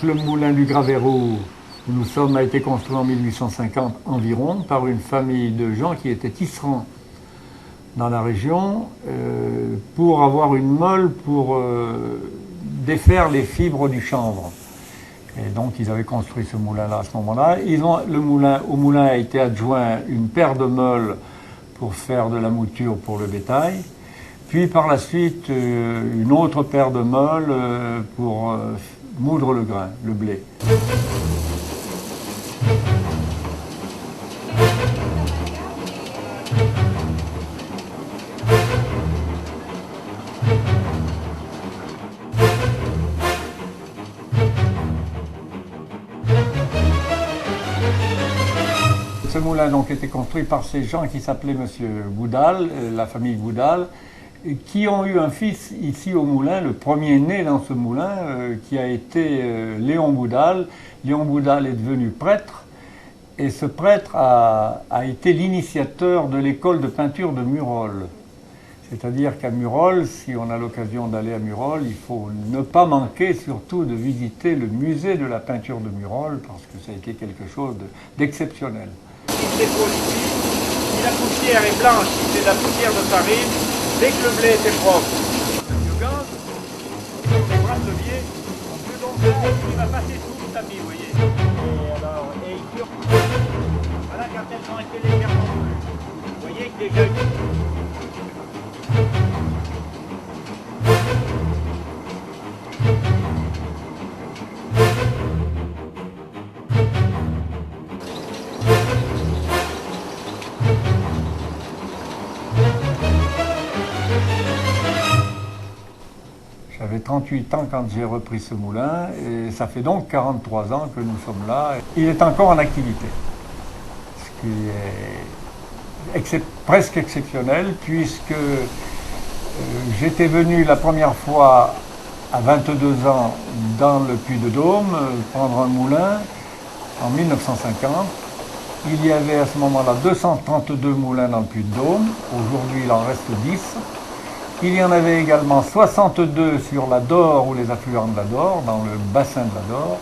le moulin du Graveyroux, où nous sommes, a été construit en 1850 environ par une famille de gens qui étaient tisserands dans la région pour avoir une meule pour défaire les fibres du chanvre. Et donc ils avaient construit ce moulin-là à ce moment-là. Au moulin a été adjoint une paire de meules pour faire de la mouture pour le bétail. Puis par la suite, une autre paire de meules pour moudre le grain, le blé. Ce moulin donc était construit par ces gens qui s'appelaient Monsieur Boudal, la famille Boudal, qui ont eu un fils ici au moulin, le premier né dans ce moulin, qui a été Léon Boudal. Léon Boudal est devenu prêtre, et ce prêtre a été l'initiateur de l'école de peinture de Murol. C'est-à-dire qu'à Murol, si on a l'occasion d'aller à Murol, il faut ne pas manquer surtout de visiter le musée de la peinture de Murol, parce que ça a été quelque chose d'exceptionnel. Si la poussière est blanche, si c'est de la poussière de farine, dès que le blé était propre, le gaz, le bracelet, on peut donc il va passer sous le tamis, vous voyez. Et ici, voilà quand elles ont été légèrement brûlées. Vous voyez que déjà J'avais 38 ans quand j'ai repris ce moulin, et ça fait donc 43 ans que nous sommes là. Il est encore en activité, ce qui est presque exceptionnel, puisque j'étais venu la première fois à 22 ans dans le Puy-de-Dôme prendre un moulin en 1950. Il y avait à ce moment-là 232 moulins dans le Puy-de-Dôme, aujourd'hui il en reste 10. Il y en avait également 62 sur la Dore ou les affluents de la Dore, dans le bassin de la Dore.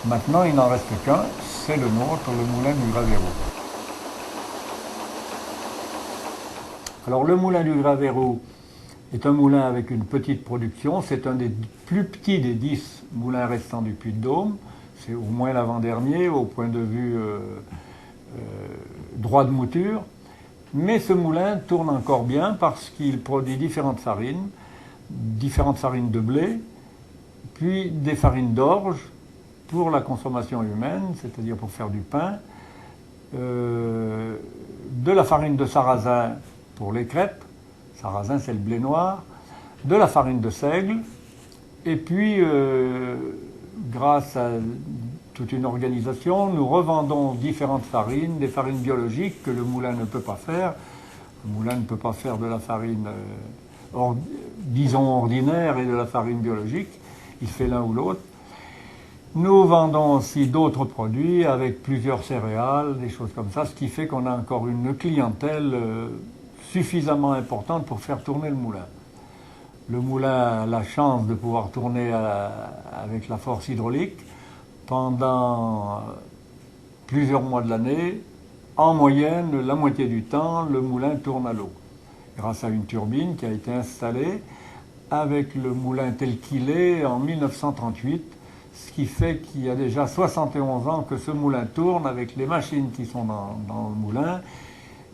Maintenant, il n'en reste qu'un, c'est le nôtre, le moulin du Graveyroux. Alors, le moulin du Graveyroux est un moulin avec une petite production. C'est un des plus petits des 10 moulins restants du Puy-de-Dôme. C'est au moins l'avant-dernier au point de vue droit de mouture. Mais ce moulin tourne encore bien parce qu'il produit différentes farines de blé, puis des farines d'orge pour la consommation humaine, c'est-à-dire pour faire du pain, de la farine de sarrasin pour les crêpes, sarrasin c'est le blé noir, de la farine de seigle, et puis grâce à toute une organisation, nous revendons différentes farines, des farines biologiques que le moulin ne peut pas faire. Le moulin ne peut pas faire de la farine, disons, ordinaire et de la farine biologique. Il fait l'un ou l'autre. Nous vendons aussi d'autres produits avec plusieurs céréales, des choses comme ça, ce qui fait qu'on a encore une clientèle suffisamment importante pour faire tourner le moulin. Le moulin a la chance de pouvoir tourner avec la force hydraulique pendant plusieurs mois de l'année. En moyenne, la moitié du temps, le moulin tourne à l'eau, grâce à une turbine qui a été installée avec le moulin tel qu'il est en 1938, ce qui fait qu'il y a déjà 71 ans que ce moulin tourne avec les machines qui sont dans le moulin.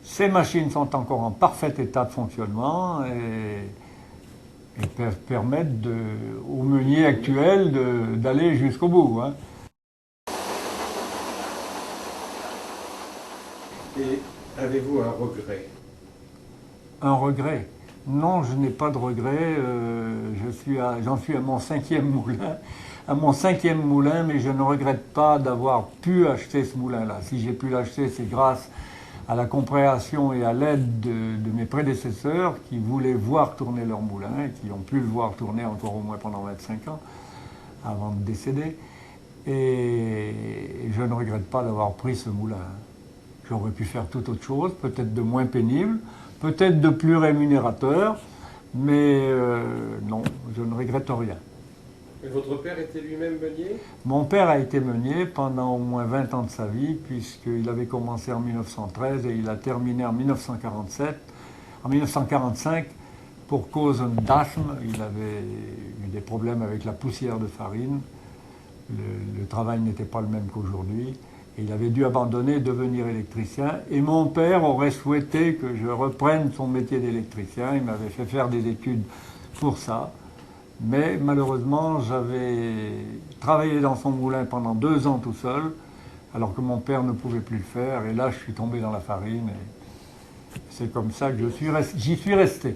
Ces machines sont encore en parfait état de fonctionnement et permettent aux meuniers actuels d'aller jusqu'au bout. Hein. Et avez-vous un regret? Un regret? Non, je n'ai pas de regret. J'en suis à mon 5e moulin. Mais je ne regrette pas d'avoir pu acheter ce moulin-là. Si j'ai pu l'acheter, c'est grâce à la compréhension et à l'aide de mes prédécesseurs qui voulaient voir tourner leur moulin et qui ont pu le voir tourner encore au moins pendant 25 ans avant de décéder. Et je ne regrette pas d'avoir pris ce moulin. J'aurais pu faire toute autre chose, peut-être de moins pénible, peut-être de plus rémunérateur, mais non, je ne regrette rien. Et votre père était lui-même meunier? Mon père a été meunier pendant au moins 20 ans de sa vie, puisqu'il avait commencé en 1913 et il a terminé en 1947. En 1945, pour cause d'asthme, il avait eu des problèmes avec la poussière de farine. Le travail n'était pas le même qu'aujourd'hui. Et il avait dû abandonner et devenir électricien. Et mon père aurait souhaité que je reprenne son métier d'électricien. Il m'avait fait faire des études pour ça. Mais malheureusement, j'avais travaillé dans son moulin pendant 2 ans tout seul, alors que mon père ne pouvait plus le faire. Et là, je suis tombé dans la farine. Et c'est comme ça que j'y suis resté.